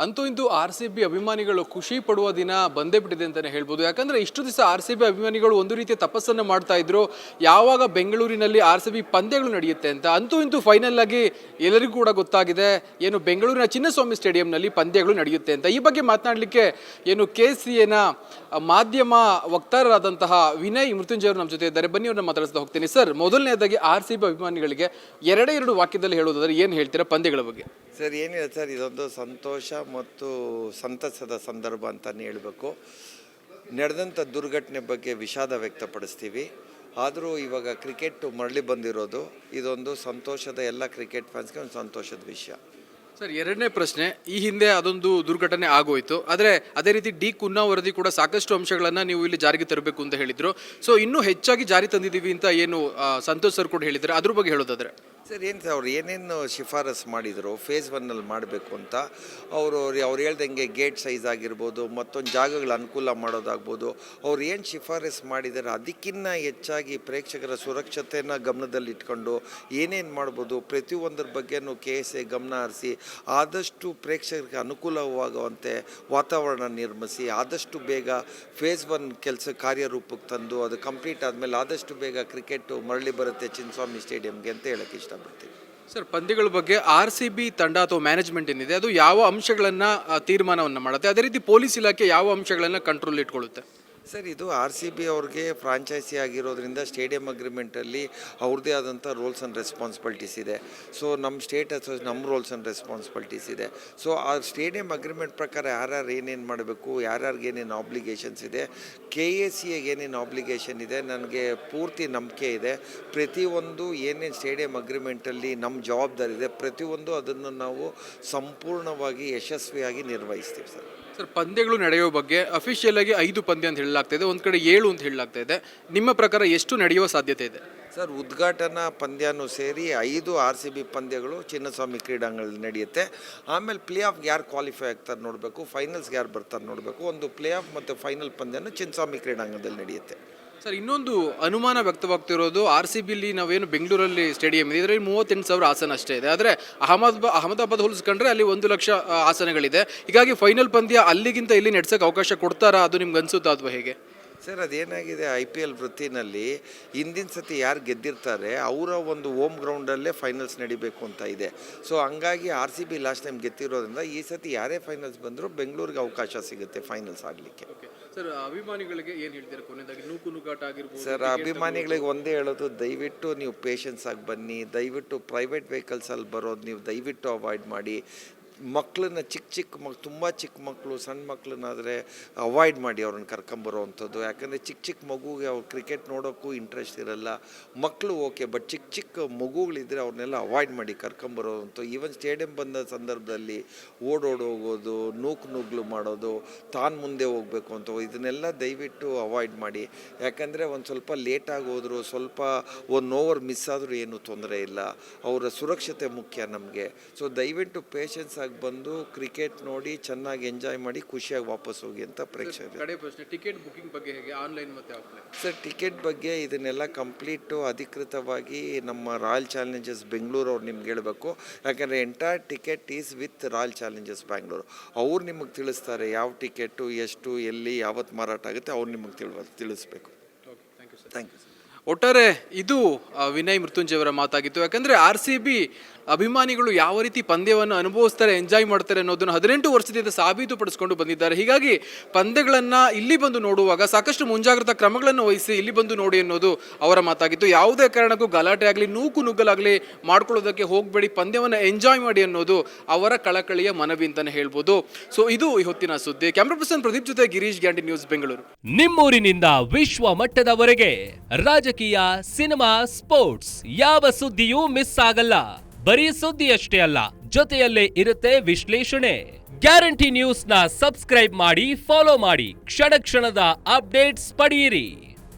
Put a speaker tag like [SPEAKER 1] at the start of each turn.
[SPEAKER 1] ಅಂತೂ ಇಂದು RCB ಅಭಿಮಾನಿಗಳು ಖುಷಿ ಪಡುವ ದಿನ ಬಂದೇ ಬಿಟ್ಟಿದೆ ಅಂತಾನೆ ಹೇಳ್ಬೋದು. ಯಾಕಂದ್ರೆ ಇಷ್ಟು ದಿವಸ RCB ಅಭಿಮಾನಿಗಳು ಒಂದು ರೀತಿಯ ತಪಸ್ಸನ್ನು ಮಾಡ್ತಾ ಇದ್ರು, ಯಾವಾಗ ಬೆಂಗಳೂರಿನಲ್ಲಿ RCB ಪಂದ್ಯಗಳು ನಡೆಯುತ್ತೆ ಅಂತ. ಅಂತೂ ಇಂದು ಫೈನಲ್ ಆಗಿ ಎಲ್ಲರಿಗೂ ಕೂಡ ಗೊತ್ತಾಗಿದೆ, ಏನು ಬೆಂಗಳೂರಿನ ಚಿನ್ನಸ್ವಾಮಿ ಸ್ಟೇಡಿಯಂನಲ್ಲಿ ಪಂದ್ಯಗಳು ನಡೆಯುತ್ತೆ ಅಂತ. ಈ ಬಗ್ಗೆ ಮಾತನಾಡಲಿಕ್ಕೆ ಏನು KCAನ ಮಾಧ್ಯಮ ವಕ್ತಾರರಾದಂತಹ ವಿನಯ್ ಮೃತ್ಯುಂಜಯವರು ನಮ್ಮ ಜೊತೆ ಇದ್ದಾರೆ. ಬನ್ನಿ ಅವ್ರನ್ನ ಮಾತಾಡಿಸ್ತಾ ಹೋಗ್ತೀನಿ. ಸರ್, ಮೊದಲನೇದಾಗಿ RCB ಅಭಿಮಾನಿಗಳಿಗೆ ಎರಡು ವಾಕ್ಯದಲ್ಲಿ ಹೇಳೋದಾದ್ರೆ ಏನು ಹೇಳ್ತೀರಾ ಪಂದ್ಯಗಳ ಬಗ್ಗೆ?
[SPEAKER 2] ಸರ್, ಏನಿಲ್ಲ ಸರ್, ಇದೊಂದು ಸಂತೋಷ ಮತ್ತು ಸಂತಸದ ಸಂದರ್ಭ ಅಂತಲೇ ಹೇಳಬೇಕು. ನಡೆದಂಥ ದುರ್ಘಟನೆ ಬಗ್ಗೆ ವಿಷಾದ ವ್ಯಕ್ತಪಡಿಸ್ತೀವಿ. ಆದರೂ ಇವಾಗ ಕ್ರಿಕೆಟ್ ಮರಳಿ ಬಂದಿರೋದು ಇದೊಂದು ಸಂತೋಷದ, ಎಲ್ಲ ಕ್ರಿಕೆಟ್ ಫ್ಯಾನ್ಸ್ಗೆ ಒಂದು ಸಂತೋಷದ ವಿಷಯ.
[SPEAKER 1] ಸರ್, ಎರಡನೇ ಪ್ರಶ್ನೆ, ಈ ಹಿಂದೆ ಅದೊಂದು ದುರ್ಘಟನೆ ಆಗೋಯ್ತು, ಆದರೆ ಅದೇ ರೀತಿ ಡಿ ಕುನ್ನಾ ವರದಿ ಕೂಡ ಸಾಕಷ್ಟು ಅಂಶಗಳನ್ನು ನೀವು ಇಲ್ಲಿ ಜಾರಿಗೆ ತರಬೇಕು ಅಂತ ಹೇಳಿದ್ರು. ಸೊ ಇನ್ನೂ ಹೆಚ್ಚಾಗಿ ಜಾರಿ ತಂದಿದ್ದೀವಿ ಅಂತ ಏನು ಸಂತೋಷ್ ಸರ್ ಕೂಡ ಹೇಳಿದ್ದಾರೆ, ಅದ್ರ ಬಗ್ಗೆ ಹೇಳೋದಾದ್ರೆ?
[SPEAKER 2] ಸರ್, ಏನು ಸರ್, ಅವ್ರು ಏನೇನು ಶಿಫಾರಸು ಮಾಡಿದರು ಫೇಸ್ 1ನಲ್ಲಿ ಮಾಡಬೇಕು ಅಂತ, ಅವ್ರು ಹೇಳ್ದಂಗೆ ಗೇಟ್ ಸೈಜ್ ಆಗಿರ್ಬೋದು, ಮತ್ತೊಂದು ಜಾಗಗಳ ಅನುಕೂಲ ಮಾಡೋದಾಗ್ಬೋದು, ಅವ್ರು ಏನು ಶಿಫಾರಸು ಮಾಡಿದ್ದಾರೆ ಅದಕ್ಕಿಂತ ಹೆಚ್ಚಾಗಿ ಪ್ರೇಕ್ಷಕರ ಸುರಕ್ಷತೆಯನ್ನು ಗಮನದಲ್ಲಿಟ್ಕೊಂಡು ಏನೇನು ಮಾಡ್ಬೋದು ಪ್ರತಿಯೊಂದರ ಬಗ್ಗೆನೂ KCA ಗಮನ ಹರಿಸಿ ಆದಷ್ಟು ಪ್ರೇಕ್ಷಕರಿಗೆ ಅನುಕೂಲವಾಗುವಂತೆ ವಾತಾವರಣ ನಿರ್ಮಿಸಿ ಆದಷ್ಟು ಬೇಗ ಫೇಸ್ 1 ಕಾರ್ಯರೂಪಕ್ಕೆ ತಂದು ಅದು ಕಂಪ್ಲೀಟ್ ಆದಮೇಲೆ ಆದಷ್ಟು ಬೇಗ ಕ್ರಿಕೆಟು ಮರಳಿ ಬರುತ್ತೆ ಚಿನ್ನಸ್ವಾಮಿ ಸ್ಟೇಡಿಯಂಗೆ ಅಂತ ಹೇಳಕ್ಕೆ ಇಷ್ಟಪಡ್ತೀನಿ.
[SPEAKER 1] ಸರ್, ಪಂದ್ಯಗಳ ಬಗ್ಗೆ RCB ತಂಡ ಅಥವಾ ಮ್ಯಾನೇಜ್ಮೆಂಟ್ ಏನಿದೆ ಅದು ಯಾವ ಅಂಶಗಳನ್ನು ತೀರ್ಮಾನವನ್ನು ಮಾಡುತ್ತೆ, ಅದೇ ರೀತಿ ಪೊಲೀಸ್ ಇಲಾಖೆ ಯಾವ ಅಂಶಗಳನ್ನು ಕಂಟ್ರೋಲ್ ಇಟ್ಕೊಳ್ಳುತ್ತೆ?
[SPEAKER 2] ಸರ್, ಇದು RCB ಅವ್ರಿಗೆ ಫ್ರಾಂಚೈಸಿ ಆಗಿರೋದ್ರಿಂದ ಸ್ಟೇಡಿಯಂ ಅಗ್ರಿಮೆಂಟಲ್ಲಿ ಅವ್ರದ್ದೇ ಆದಂಥ ರೂಲ್ಸ್ ಆ್ಯಂಡ್ ರೆಸ್ಪಾನ್ಸಿಬಿಲಿಟೀಸ್ ಇದೆ. ಸೊ ನಮ್ಮ ನಮ್ಮ ರೂಲ್ಸ್ ಆ್ಯಂಡ್ ರೆಸ್ಪಾನ್ಸಿಬಿಲಿಟೀಸ್ ಇದೆ. ಸೊ ಆ ಸ್ಟೇಡಿಯಂ ಅಗ್ರಿಮೆಂಟ್ ಪ್ರಕಾರ ಯಾರ್ಯಾರು ಏನೇನು ಮಾಡಬೇಕು, ಯಾರ್ಯಾರಿಗೆ ಏನೇನು ಆಬ್ಲಿಗೇಷನ್ಸ್ ಇದೆ, KCA ಏನೇನು ಆಬ್ಲಿಗೇಷನ್ ಇದೆ, ನನಗೆ ಪೂರ್ತಿ ನಂಬಿಕೆ ಇದೆ. ಪ್ರತಿಯೊಂದು ಏನೇನು ಸ್ಟೇಡಿಯಂ ಅಗ್ರಿಮೆಂಟಲ್ಲಿ ನಮ್ಮ ಜವಾಬ್ದಾರಿ ಇದೆ ಪ್ರತಿಯೊಂದು ಅದನ್ನು ನಾವು ಸಂಪೂರ್ಣವಾಗಿ ಯಶಸ್ವಿಯಾಗಿ ನಿರ್ವಹಿಸ್ತೀವಿ.
[SPEAKER 1] ಸರ್, ಪಂದ್ಯಗಳು ನಡೆಯೋ ಬಗ್ಗೆ ಅಫಿಷಿಯಲ್ ಆಗಿ 5 ಪಂದ್ಯ ಅಂತ ಹೇಳಲಾಗ್ತಾ ಇದೆ, ಒಂದು ಕಡೆ 7 ಅಂತ ಹೇಳಲಾಗ್ತಾ ಇದೆ. ನಿಮ್ಮ ಪ್ರಕಾರ ಎಷ್ಟು ನಡೆಯುವ ಸಾಧ್ಯತೆ ಇದೆ?
[SPEAKER 2] ಸರ್, ಉದ್ಘಾಟನಾ ಪಂದ್ಯನೂ ಸೇರಿ 5 RCB ಪಂದ್ಯಗಳು ಚಿನ್ನಸ್ವಾಮಿ ಕ್ರೀಡಾಂಗಣದಲ್ಲಿ ನಡೆಯುತ್ತೆ. ಆಮೇಲೆ ಪ್ಲೇ ಆಫ್ಗೆ ಯಾರು ಕ್ವಾಲಿಫೈ ಆಗ್ತಾರೆ ನೋಡಬೇಕು, ಫೈನಲ್ಸ್ಗೆ ಯಾರು ಬರ್ತಾರೆ ನೋಡಬೇಕು. ಒಂದು ಪ್ಲೇ ಆಫ್ ಮತ್ತು ಫೈನಲ್ ಪಂದ್ಯನೂ ಚಿನ್ನಸ್ವಾಮಿ ಕ್ರೀಡಾಂಗಣದಲ್ಲಿ ನಡೆಯುತ್ತೆ.
[SPEAKER 1] ಸರ್, ಇನ್ನೊಂದು ಅನುಮಾನ ವ್ಯಕ್ತವಾಗ್ತಿರೋದು, RCBಲಿ ನಾವೇನು ಬೆಂಗಳೂರಲ್ಲಿ ಸ್ಟೇಡಿಯಂ ಇದೆ, ಇದರಲ್ಲಿ 38,000 ಆಸನ ಅಷ್ಟೇ ಇದೆ. ಆದರೆ ಅಹಮದಾಬಾದ್ ಹೋಲಿಸ್ಕೊಂಡ್ರೆ ಅಲ್ಲಿ 1 ಲಕ್ಷ ಆಸನಗಳಿದೆ. ಹೀಗಾಗಿ ಫೈನಲ್ ಪಂದ್ಯ ಅಲ್ಲಿಗಿಂತ ಇಲ್ಲಿ ನಡೆಸೋಕ್ಕೆ ಅವಕಾಶ ಕೊಡ್ತಾರಾ, ಅದು ನಿಮ್ಗೆ ಅನ್ಸುತ್ತಾ ಅಥವಾ ಹೇಗೆ?
[SPEAKER 2] ಸರ್, ಅದೇನಾಗಿದೆ, IPL ವೃತ್ತಿನಲ್ಲಿ ಹಿಂದಿನ ಸತಿ ಯಾರು ಗೆದ್ದಿರ್ತಾರೆ ಅವರ ಒಂದು ಹೋಮ್ ಗ್ರೌಂಡಲ್ಲೇ ಫೈನಲ್ಸ್ ನಡಿಬೇಕು ಅಂತ ಇದೆ. ಸೊ ಹಂಗಾಗಿ RCB ಲಾಸ್ಟ್ ಟೈಮ್ ಗೆದ್ದಿರೋದ್ರಿಂದ ಈ ಸತಿ ಯಾರೇ ಫೈನಲ್ಸ್ ಬಂದರೂ ಬೆಂಗಳೂರಿಗೆ ಅವಕಾಶ ಸಿಗುತ್ತೆ ಫೈನಲ್ಸ್ ಆಗಲಿಕ್ಕೆ.
[SPEAKER 1] ಸರ್, ಅಭಿಮಾನಿಗಳಿಗೆ ಏನು ಹೇಳ್ತೀರಾ ಕೊನೆಯದಾಗಿ? ನೂಕುನುಗ್ಗಾಟ ಆಗಿರ್ಬೋದು.
[SPEAKER 2] ಸರ್, ಅಭಿಮಾನಿಗಳಿಗೆ ಒಂದೇ ಹೇಳೋದು, ದಯವಿಟ್ಟು ನೀವು ಪೇಷನ್ಸ್ ಆಗಿ ಬನ್ನಿ. ದಯವಿಟ್ಟು ಪ್ರೈವೇಟ್ ವೆಹಿಕಲ್ಸಲ್ಲಿ ಬರೋದು ನೀವು ದಯವಿಟ್ಟು ಅವಾಯ್ಡ್ ಮಾಡಿ. ಮಕ್ಕಳನ್ನ ತುಂಬ ಚಿಕ್ಕ ಮಕ್ಕಳು, ಸಣ್ಣ ಮಕ್ಕಳನ್ನಾದರೆ ಅವಾಯ್ಡ್ ಮಾಡಿ ಅವ್ರನ್ನ ಕರ್ಕೊಂಬರೋವಂಥದ್ದು. ಯಾಕಂದರೆ ಚಿಕ್ಕ ಮಗುಗೆ ಅವ್ರು ಕ್ರಿಕೆಟ್ ನೋಡೋಕ್ಕೂ ಇಂಟ್ರೆಸ್ಟ್ ಇರಲ್ಲ. ಮಕ್ಕಳು ಓಕೆ, ಬಟ್ ಚಿಕ್ಕ ಮಗುಗಳಿದ್ದರೆ ಅವ್ರನ್ನೆಲ್ಲ ಅವಾಯ್ಡ್ ಮಾಡಿ ಕರ್ಕೊಂಬರೋವಂಥ. ಈವನ್ ಸ್ಟೇಡಿಯಂ ಬಂದ ಸಂದರ್ಭದಲ್ಲಿ ಓಡೋಗೋದು, ನುಗ್ಲು ಮಾಡೋದು, ತಾನು ಮುಂದೆ ಹೋಗಬೇಕು ಅಂತ, ಇದನ್ನೆಲ್ಲ ದಯವಿಟ್ಟು ಅವಾಯ್ಡ್ ಮಾಡಿ. ಯಾಕಂದರೆ ಒಂದು ಸ್ವಲ್ಪ ಲೇಟಾಗಿ ಹೋದ್ರು, ಸ್ವಲ್ಪ 1 ಓವರ್ ಮಿಸ್ ಆದರೂ ಏನೂ ತೊಂದರೆ ಇಲ್ಲ. ಅವರ ಸುರಕ್ಷತೆ ಮುಖ್ಯ ನಮಗೆ. ಸೊ ದಯವಿಟ್ಟು ಪೇಷನ್ಸ್ ಆಗಿ ಬಂದು ಕ್ರಿಕೆಟ್ ನೋಡಿ ಚೆನ್ನಾಗಿ ಎಂಜಾಯ್ ಮಾಡಿ ಖುಷಿಯಾಗಿ ವಾಪಸ್ ಹೋಗಿ ಅಂತ ಪ್ರೇಕ್ಷಕರು.
[SPEAKER 1] ಟಿಕೆಟ್ ಬುಕಿಂಗ್ ಬಗ್ಗೆ ಹೇಗೆ, ಆನ್ಲೈನ್ ಮತ್ತು ಆಫ್ಲೈನ್?
[SPEAKER 2] ಸರ್, ಟಿಕೆಟ್ ಬಗ್ಗೆ ಇದನ್ನೆಲ್ಲ ಕಂಪ್ಲೀಟು ಅಧಿಕೃತವಾಗಿ ನಮ್ಮ ರಾಯಲ್ ಚಾಲೆಂಜರ್ಸ್ ಬೆಂಗಳೂರು ಅವ್ರು ನಿಮ್ಗೆ ಹೇಳಬೇಕು. ಯಾಕಂದರೆ entire ticket is with royal Challengers Bangalore. ಅವ್ರು ನಿಮಗೆ ತಿಳಿಸ್ತಾರೆ ಯಾವ ಟಿಕೆಟು ಎಷ್ಟು ಎಲ್ಲಿ ಯಾವತ್ತು ಮಾರಾಟ ಆಗುತ್ತೆ, ಅವ್ರು ನಿಮಗೆ ತಿಳಿಸ್ಬೇಕು. Thank you sir.
[SPEAKER 1] ಒಟ್ಟಾರೆ ಇದು ವಿನಯ್ ಮೃತ್ಯುಂಜಯವರ ಮಾತಾಗಿತ್ತು. ಯಾಕಂದರೆ RCB ಅಭಿಮಾನಿಗಳು ಯಾವ ರೀತಿ ಪಂದ್ಯವನ್ನು ಅನುಭವಿಸ್ತಾರೆ, ಎಂಜಾಯ್ ಮಾಡ್ತಾರೆ ಅನ್ನೋದನ್ನು 18 ವರ್ಷದಿಂದ ಸಾಬೀತುಪಡಿಸ್ಕೊಂಡು ಬಂದಿದ್ದಾರೆ. ಹೀಗಾಗಿ ಪಂದ್ಯಗಳನ್ನು ಇಲ್ಲಿ ಬಂದು ನೋಡುವಾಗ ಸಾಕಷ್ಟು ಮುಂಜಾಗ್ರತಾ ಕ್ರಮಗಳನ್ನು ವಹಿಸಿ ಇಲ್ಲಿ ಬಂದು ನೋಡಿ ಅನ್ನೋದು ಅವರ ಮಾತಾಗಿತ್ತು. ಯಾವುದೇ ಕಾರಣಕ್ಕೂ ಗಲಾಟೆ ಆಗಲಿ, ನುಗ್ಗಲಾಗಲಿ ಮಾಡ್ಕೊಳ್ಳೋದಕ್ಕೆ ಹೋಗಬೇಡಿ, ಪಂದ್ಯವನ್ನು ಎಂಜಾಯ್ ಮಾಡಿ ಅನ್ನೋದು ಅವರ ಕಳಕಳಿಯ ಮನವಿ ಅಂತಲೇ ಹೇಳ್ಬೋದು. ಸೊ ಇದು ಈ ಹೊತ್ತಿನ ಸುದ್ದಿ. ಕ್ಯಾಮ್ರಾ ಪರ್ಸನ್ ಪ್ರದೀಪ್ ಜೊತೆ ಗಿರೀಶ್ ಗ್ಯಾಂಡಿ, ನ್ಯೂಸ್ ಬೆಂಗಳೂರು.
[SPEAKER 3] ನಿಮ್ಮೂರಿನಿಂದ ವಿಶ್ವ ಮಟ್ಟದವರೆಗೆ ರಾಜಕೀಯ, ಸಿನಿಮಾ, ಸ್ಪೋರ್ಟ್ಸ್ ಯಾವ ಸುದ್ದಿಯೂ ಮಿಸ್ ಆಗಲ್ಲ. ಬರೀ ಸುದ್ದಿಯಷ್ಟೇ ಅಲ್ಲ, ಜೊತೆಯಲ್ಲೇ ಇರುತ್ತೆ ವಿಶ್ಲೇಷಣೆ. ಗ್ಯಾರಂಟಿ ನ್ಯೂಸ್ನ ಸಬ್ಸ್ಕ್ರೈಬ್ ಮಾಡಿ, ಫಾಲೋ ಮಾಡಿ, ಕ್ಷಣ ಕ್ಷಣದ ಅಪ್ಡೇಟ್ಸ್ ಪಡೆಯಿರಿ.